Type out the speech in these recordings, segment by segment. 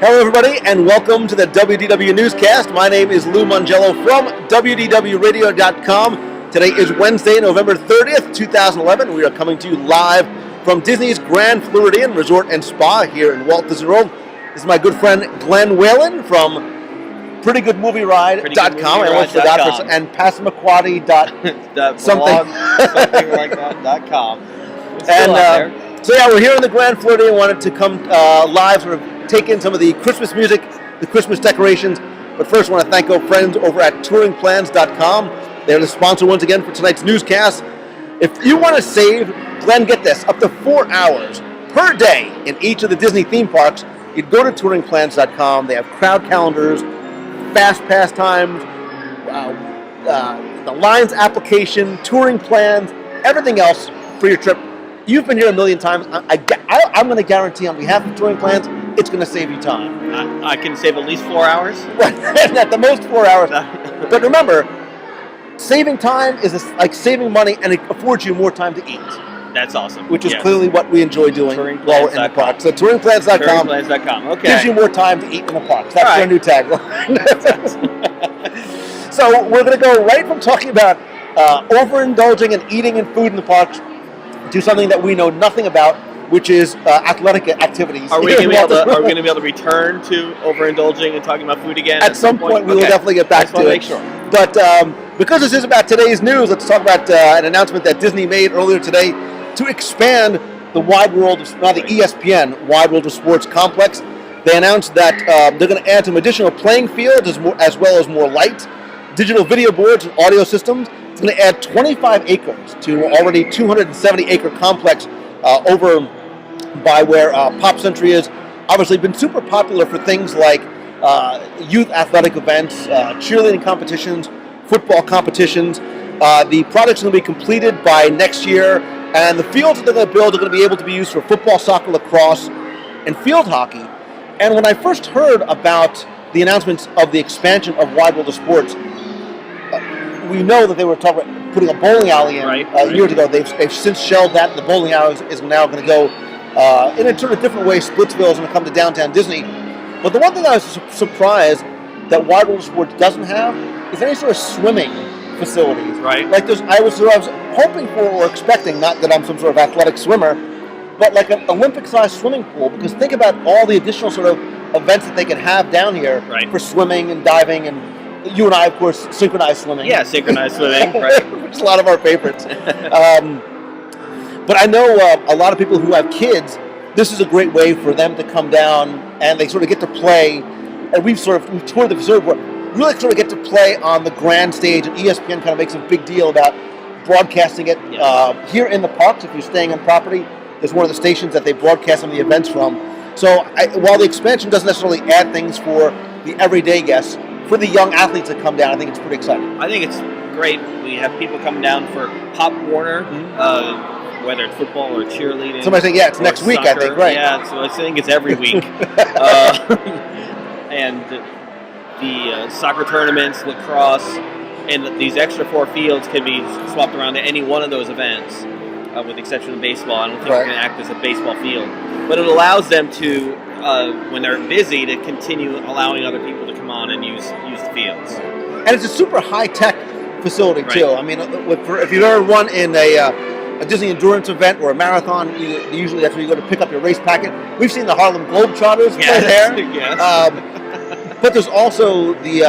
Hello, everybody, and welcome to the WDW NewsCast. My name is Lou Mongello from WDWRadio.com. Today is Wednesday, November 30th, 2011. We are coming to you live from Disney's Grand Floridian Resort and Spa here in Walt Disney World. This is my good friend Glenn Whalen from PrettyGoodMovieRide.com and Passamaquoddy. something like that.com. And so we're here in the Grand Floridian. Wanted to come live, sort of take in some of the Christmas music, the Christmas decorations. But first, I want to thank our friends over at TouringPlans.com. They're the sponsor once again for tonight's newscast. If you want to save, Glenn, get this, up to 4 hours per day in each of the Disney theme parks, you'd go to TouringPlans.com. They have crowd calendars, fast pass times, the Lines application, touring plans, everything else for your trip. You've been here a million times. I'm going to guarantee on behalf of Touring Plans, it's going to save you time. I can save at least 4 hours? At the most 4 hours. But remember, saving time is like saving money, and it affords you more time to eat. That's awesome. Which is clearly what we enjoy doing while we're in the park. So TouringPlans.com gives you more time to eat in the parks. That's our new tagline. So we're going to go right from talking about overindulging and eating and food in the parks to something that we know nothing about, which is athletic activities. Are we going to be able to return to overindulging and talking about food again? At some point, we will definitely get back to it. Make sure. But because this is about today's news, let's talk about an announcement that Disney made earlier today to expand the the ESPN Wide World of Sports complex. They announced that they're going to add some additional playing fields as well as more lights, digital video boards, and audio systems. It's going to add 25 acres to already 270-acre complex over by where Pop Century is. Obviously been super popular for things like youth athletic events, cheerleading competitions, football competitions. The project's going to be completed by next year, and the fields that they're going to build are going to be able to be used for football, soccer, lacrosse, and field hockey. And when I first heard about the announcements of the expansion of Wide World of Sports, we know that they were talking about putting a bowling alley in years ago. They've since shelved that. The bowling alley is now going to go in a sort of different way. Splitsville is going to come to downtown Disney. But the one thing I was surprised that Wide World of Sports doesn't have is any sort of swimming facilities. Right. Like I was hoping for or expecting, not that I'm some sort of athletic swimmer, but like an Olympic-sized swimming pool. Because think about all the additional sort of events that they can have down here for swimming and diving and. You and I, of course, synchronized swimming. Yeah, synchronized swimming, right. Which is a lot of our favorites. But I know a lot of people who have kids, this is a great way for them to come down and they sort of get to play. And we've toured the facility where really sort of get to play on the grand stage, and ESPN kind of makes a big deal about broadcasting it here in the parks. If you're staying on property, there's one of the stations that they broadcast some of the events from. So while the expansion doesn't necessarily add things for the everyday guests, for the young athletes that come down, I think it's pretty exciting. I think it's great. We have people coming down for Pop Warner, whether it's football or cheerleading. Somebody saying, it's next week, I think, right? Yeah, so I think it's every week. And the soccer tournaments, lacrosse, and these extra 4 fields can be swapped around to any one of those events, with the exception of baseball. I don't think it's going to act as a baseball field. But it allows them to, when they're busy, to continue allowing other people to come on and use the fields. And it's a super high-tech facility, too. I mean, if you've ever run in a Disney endurance event or a marathon, usually that's where you go to pick up your race packet. We've seen the Harlem Globetrotters play there. Yes. But there's also the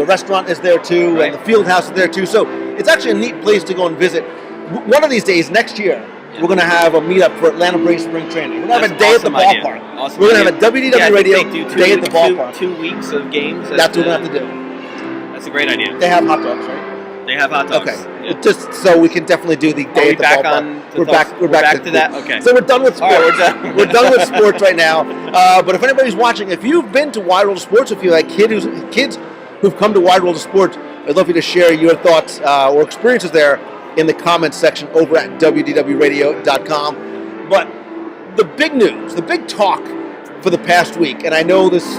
restaurant is there, too, and the field house is there, too. So it's actually a neat place to go and visit. One of these days, next year, we're going to have a meetup for Atlanta Braves spring training. We're going to have a day at the ballpark. Awesome we're going to have a WDW Radio day at the ballpark. 2 weeks of games. That's what we're going to have to do. That's a great idea. They have hot dogs, right? They have hot dogs. Okay. Yeah. Just so we can definitely do the day at the ballpark. We're back to that? Okay. So we're done with sports. All right, we're done with sports right now. But if anybody's watching, if you've been to Wide World of Sports, if you like kids who've come to Wide World of Sports, I'd love you to share your thoughts or experiences there in the comments section over at WDWRadio.com. But the big news, the big talk for the past week, and I know this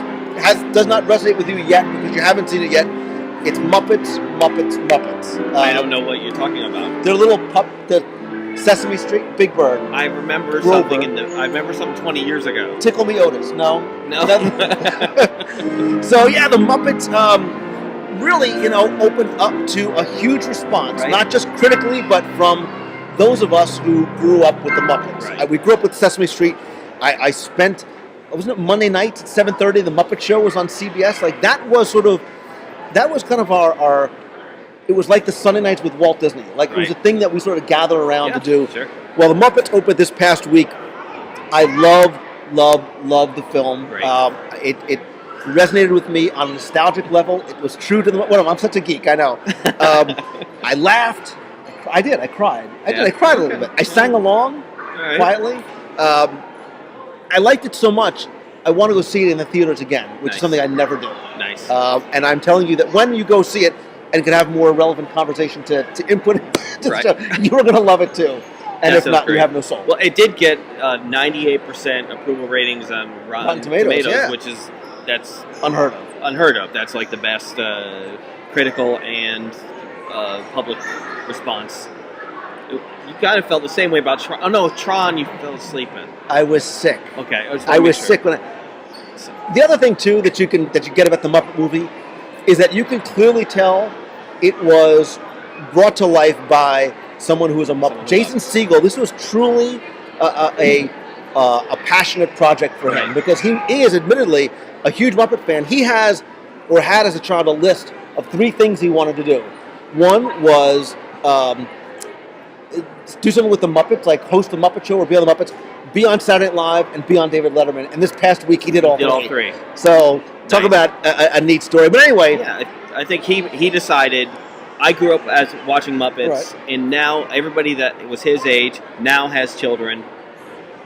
does not resonate with you yet because you haven't seen it yet, it's Muppets. I don't know what you're talking about. They're little Sesame Street, Big Bird. I remember Grover. something 20 years ago. Tickle Me Otis. No. So yeah, the Muppets really, opened up to a huge response, Right. not just critically, but from those of us who grew up with the Muppets. Right. We grew up with Sesame Street. I spent, wasn't it Monday night at 7:30? The Muppet Show was on CBS. Like that was kind of our. It was like the Sunday nights with Walt Disney. Like it was a thing that we sort of gather around to do. Sure. Well, the Muppets opened this past week. I love the film. Right. It resonated with me on a nostalgic level. It was true to the. Well, I'm such a geek. I know. I laughed. I did. I cried. I cried a little bit. I sang along quietly. I liked it so much. I want to go see it in the theaters again, which is something I never do. Nice. And I'm telling you that when you go see it and can have more relevant conversation to input to the show, you're going to love it too. And if not, you have no soul. Well, it did get 98% approval ratings on Rotten Tomatoes, which that's unheard of. That's like the best critical and public response. You kind of felt the same way about Tron. Oh no, Tron you fell asleep in. I was sick. Okay, I was sick when The other thing too that you get about the Muppet movie is that you can clearly tell it was brought to life by someone who was a Muppet. Jason Segel. This was truly a passionate project for him because he is admittedly a huge Muppet fan. He has or had as a child a list of 3 things he wanted to do. One was do something with the Muppets, like host the Muppet Show or be on the Muppets, be on Saturday Night Live, and be on David Letterman. And this past week, he did all three. So talk about a neat story. But anyway, I think he decided. I grew up as watching Muppets, and now everybody that was his age now has children.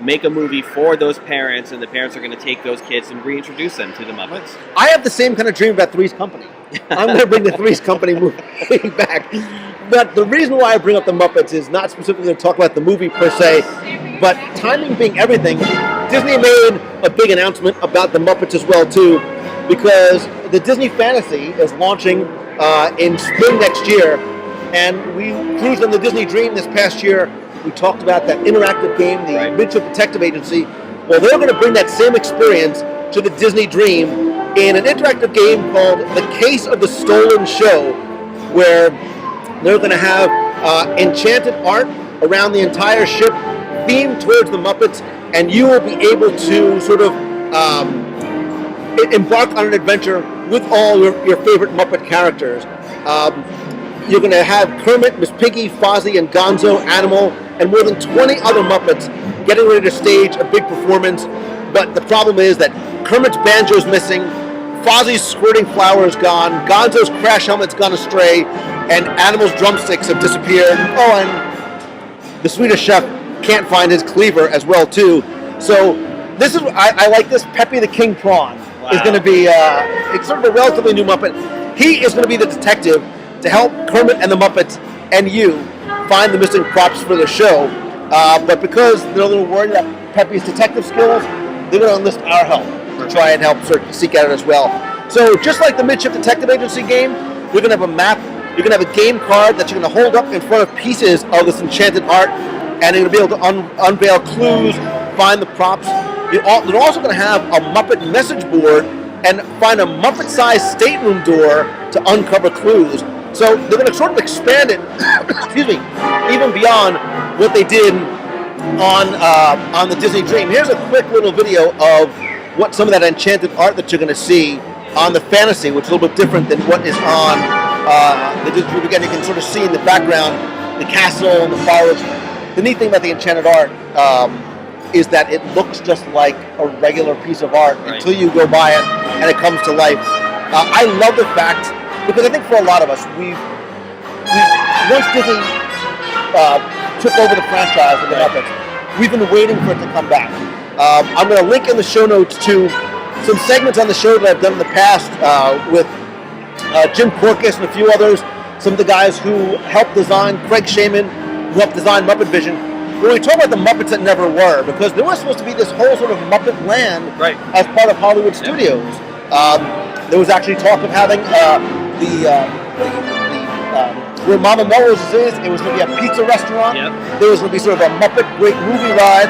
Make a movie for those parents, and the parents are going to take those kids and reintroduce them to the Muppets. I have the same kind of dream about Three's Company. I'm going to bring the Three's Company movie back. But the reason why I bring up the Muppets is not specifically to talk about the movie per se, but timing being everything, Disney made a big announcement about the Muppets as well, too, because the Disney Fantasy is launching in spring next year, and we cruised on the Disney Dream this past year. We talked about that interactive game, the Midship Detective Agency. Well, they're going to bring that same experience to the Disney Dream in an interactive game called The Case of the Stolen Show, where they're going to have enchanted art around the entire ship themed towards the Muppets, and you will be able to sort of embark on an adventure with all your favorite Muppet characters. You're going to have Kermit, Miss Piggy, Fozzie, and Gonzo, Animal, and more than 20 other Muppets getting ready to stage a big performance. But the problem is that Kermit's banjo's missing, Fozzie's squirting flower is gone, Gonzo's crash helmet's gone astray, and Animal's drumsticks have disappeared. Oh, and the Swedish chef can't find his cleaver as well, too. So this is, I like this. Peppy the King Prawn is going to be it's sort of a relatively new Muppet. He is going to be the detective to help Kermit and the Muppets and you find the missing props for the show. But because they're a little worried about Peppy's detective skills, they're going to enlist our help to try and help seek out it as well. So just like the Midship Detective Agency game, you're going to have a map, you're going to have a game card that you're going to hold up in front of pieces of this enchanted art, and you're going to be able to unveil clues, find the props. You're also going to have a Muppet message board and find a Muppet-sized stateroom door to uncover clues. So they're going to sort of expand it, excuse me, even beyond what they did on the Disney Dream. Here's a quick little video of what some of that enchanted art that you're going to see on the Fantasy, which is a little bit different than what is on the Disney Dream. Again, you can sort of see in the background the castle and the fireworks. The neat thing about the enchanted art is that it looks just like a regular piece of art until you go by it and it comes to life. I love the fact, because I think for a lot of us, once Disney took over the franchise of the Muppets, we've been waiting for it to come back. I'm going to link in the show notes to some segments on the show that I've done in the past with Jim Porkis and a few others, some of the guys who helped design, Craig Shaman, who helped design Muppet Vision. When we talk about the Muppets that never were, because there was supposed to be this whole sort of Muppet land as part of Hollywood Studios. There was actually talk of having where Mama Melrose is. It was going to be a pizza restaurant. Yep. There was going to be sort of a Muppet Great Movie ride.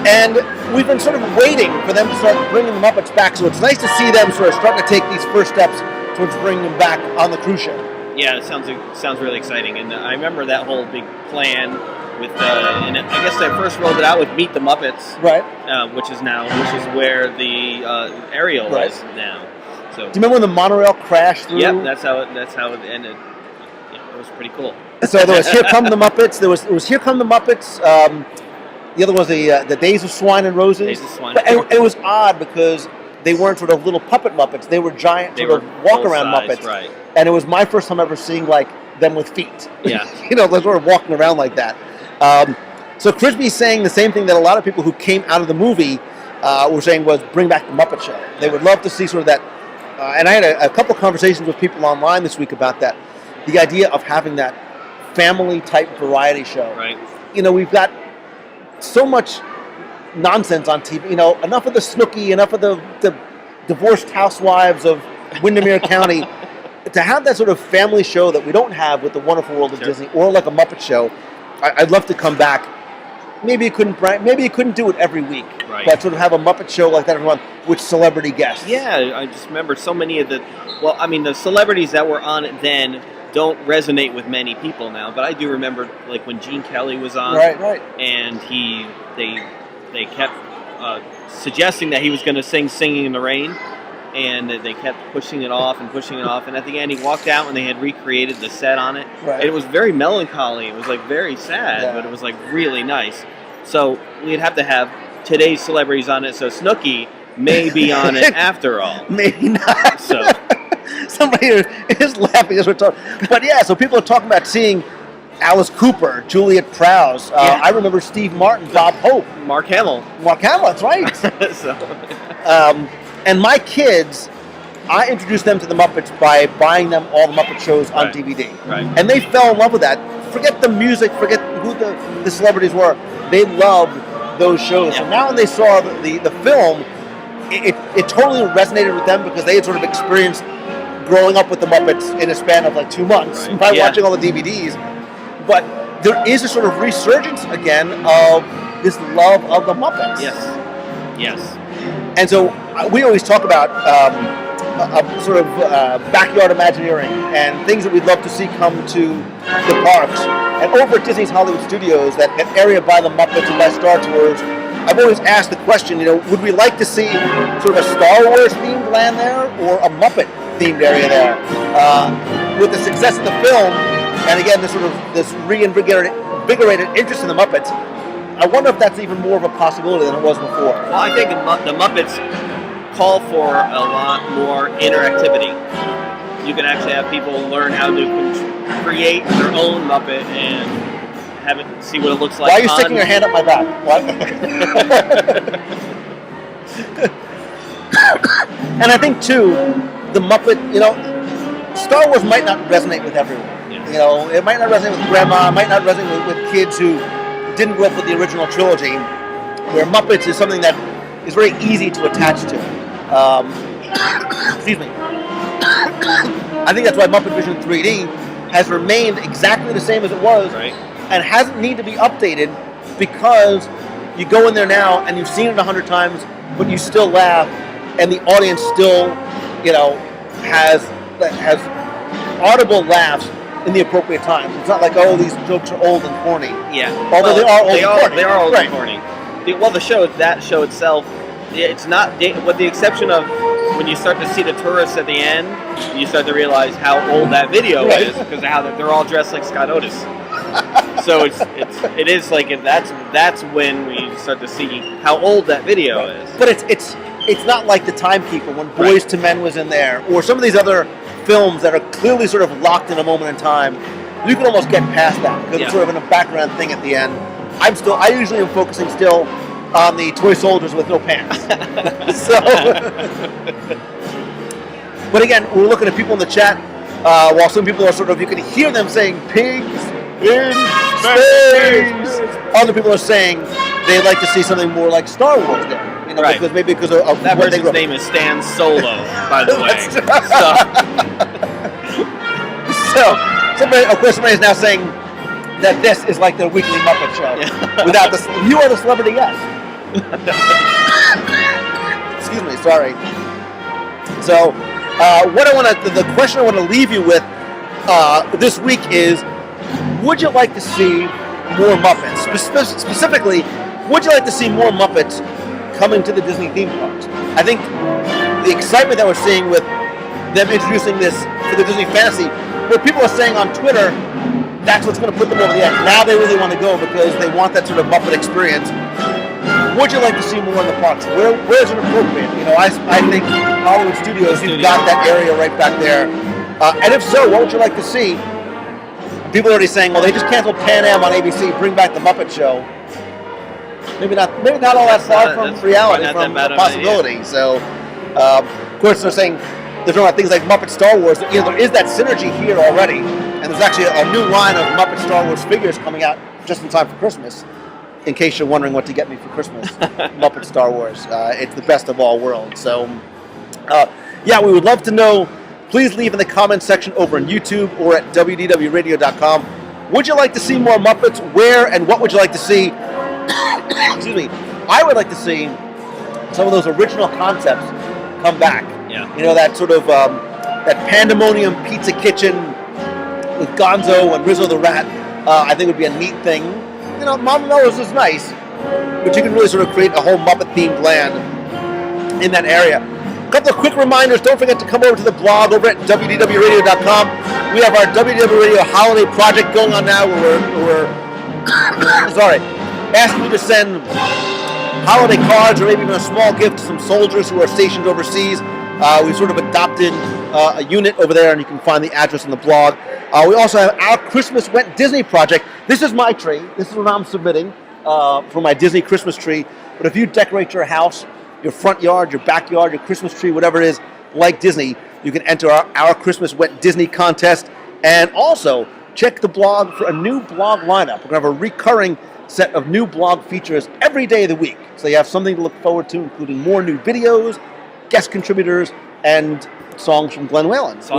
And we've been sort of waiting for them to start bringing the Muppets back. So it's nice to see them sort of starting to take these first steps towards bringing them back on the cruise ship. Yeah, it sounds really exciting. And I remember that whole big plan with, and I guess they first rolled it out with Meet the Muppets. Right. Which is where the Ariel is now. So, do you remember when the monorail crashed through? Yep, that's how it ended. Yeah, it was pretty cool. So there was Here Come the Muppets. There was Here Come the Muppets. The other was the Days of Swine and Roses. Days of Swine. And it was odd because they weren't sort of little puppet Muppets. They were giant sort of walk-around Muppets. Right. And it was my first time ever seeing them with feet. Yeah. They're sort of walking around like that. So Crisby's saying the same thing that a lot of people who came out of the movie were saying was bring back the Muppet Show. They would love to see sort of that. And I had a couple of conversations with people online this week about that. The idea of having that family-type variety show. Right. We've got so much nonsense on TV. Enough of the Snooki, enough of the divorced housewives of Windermere County. To have that sort of family show that we don't have with the Wonderful World of Disney, or like a Muppet Show, I'd love to come back. Maybe you couldn't do it every week, right. But sort of have a Muppet Show like that every month with celebrity guests. Yeah, I just remember so many of the celebrities that were on it then don't resonate with many people now, but I do remember like when Gene Kelly was on, right, and they kept suggesting that he was going to sing "Singing in the Rain," and they kept pushing it off, and at the end he walked out and they had recreated the set on it. Right. It was very melancholy. It was like very sad, but it was like really nice. So we'd have to have today's celebrities on it. So Snooki may be on it after all. Maybe not. So. Somebody is laughing as we're talking. But yeah, so people are talking about seeing Alice Cooper, Juliet Prowse. I remember Steve Martin, Bob Hope. Mark Hamill, that's right. And my kids, I introduced them to the Muppets by buying them all the Muppet shows on DVD. Right. And they fell in love with that. Forget the music, forget who the celebrities were. They loved those shows. Yeah. So now when they saw the film, it totally resonated with them because they had sort of experienced growing up with the Muppets in a span of like 2 months by watching all the DVDs. But there is a sort of resurgence again of this love of the Muppets. Yes. And so we always talk about a sort of backyard Imagineering and things that we'd love to see come to the parks. And over at Disney's Hollywood Studios, that area by the Muppets and by Star Tours, I've always asked the question, would we like to see sort of a Star Wars themed land there or a Muppet themed area there? With the success of the film, and again, this reinvigorated interest in the Muppets, I wonder if that's even more of a possibility than it was before. Well, I think the Muppets call for a lot more interactivity. You can actually have people learn how to create their own Muppet and have it, see what it looks like. Why are you sticking your hand up my back? What? And I think too, the Muppet, Star Wars might not resonate with everyone. Yes. It might not resonate with grandma, it might not resonate with kids who didn't grow up with the original trilogy, where Muppets is something that is very easy to attach to. Excuse me. I think that's why Muppet Vision 3D has remained exactly the same as it was, and hasn't need to be updated because you go in there now and you've seen it 100 times, but you still laugh, and the audience still, has audible laughs in the appropriate times. It's not like, these jokes are old and corny. Yeah. Although they are old and corny. They are old and corny. That show itself, it's not, with the exception of when you start to see the tourists at the end, you start to realize how old that video is because of how they're all dressed like Scott Otis. So it is like that's when we start to see how old that video is. But it's not like The Timekeeper when Boys to Men was in there, or some of these other films that are clearly sort of locked in a moment in time. You can almost get past that because it's sort of in a background thing at the end. I usually am focusing still on the toy soldiers with no pants. But again, we're looking at people in the chat. While some people are sort of, you can hear them saying pigs in space. Other people are saying they'd like to see something more like Star Wars there. Because of that where they grew person's up. name is Stan Solo, by the way. Of course, somebody is now saying that this is like the weekly Muppet show. Yeah. Without the, you are the celebrity guest. Excuse me, sorry. So, the question I want to leave you with this week is, would you like to see more Muppets? Specifically, would you like to see more Muppets coming to the Disney theme parks? I think the excitement that we're seeing with them introducing this to the Disney Fantasy, where people are saying on Twitter, that's what's going to put them over the edge. Now they really want to go because they want that sort of Muppet experience. Would you like to see more in the parks? Where's it appropriate? You know, I think Hollywood Studios, you've got that area right back there. And if so, what would you like to see? People are already saying, well, they just canceled Pan Am on ABC. Bring back the Muppet Show. Maybe not all that far from reality, from the possibility. So, of course, they're saying there's no things like Muppet Star Wars. You know, there is that synergy here already, and there's actually a new line of Muppet Star Wars figures coming out just in time for Christmas. In case you're wondering what to get me for Christmas, Muppet Star Wars. It's the best of all worlds. So, yeah, we would love to know. Please leave in the comments section over on YouTube or at WDWRadio.com. Would you like to see more Muppets? Where and what would you like to see? Excuse me. I would like to see some of those original concepts come back. Yeah. You know, that sort of that Pandemonium Pizza Kitchen with Gonzo and Rizzo the Rat. I think would be a neat thing. You know, Mama Melrose is nice, but you can really sort of create a whole Muppet-themed land in that area. A couple of quick reminders. Don't forget to come over to the blog over at WDWRadio.com. We have our WDW Radio Holiday Project going on now where we're asking you to send holiday cards or maybe even a small gift to some soldiers who are stationed overseas. We've sort of adopted a unit over there, and you can find the address on the blog. We also have our Christmas Went Disney project. This is my tree. This is what I'm submitting for my Disney Christmas tree. But if you decorate your house, your front yard, your backyard, your Christmas tree, whatever it is, like Disney, you can enter our Christmas Went Disney contest. And also, check the blog for a new blog lineup. We're going to have a recurring set of new blog features every day of the week. So you have something to look forward to, including more new videos, guest contributors, and songs from Glenn Whalen. This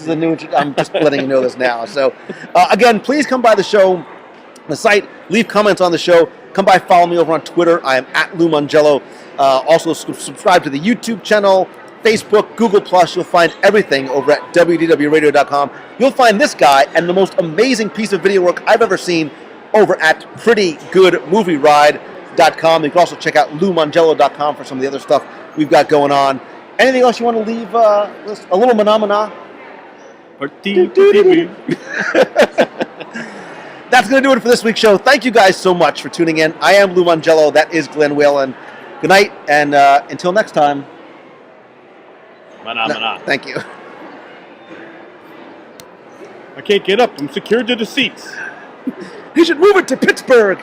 is a new, I'm just letting you know this now. So, again, please come by the show, the site, leave comments on the show. Come by, follow me over on Twitter. I am at Lou Mongello. Also, subscribe to the YouTube channel, Facebook, Google+. You'll find everything over at WDWRadio.com. You'll find this guy and the most amazing piece of video work I've ever seen over at PrettyGoodMovieRide.com. You can also check out LouMongello.com for some of the other stuff we've got going on. Anything else you want to leave? A little phenomena? That's going to do it for this week's show. Thank you guys so much for tuning in. I am Lou Mongello. That is Glenn Whalen. Good night, and until next time. Thank you. I can't get up. I'm secured to the seats. You should move it to Pittsburgh.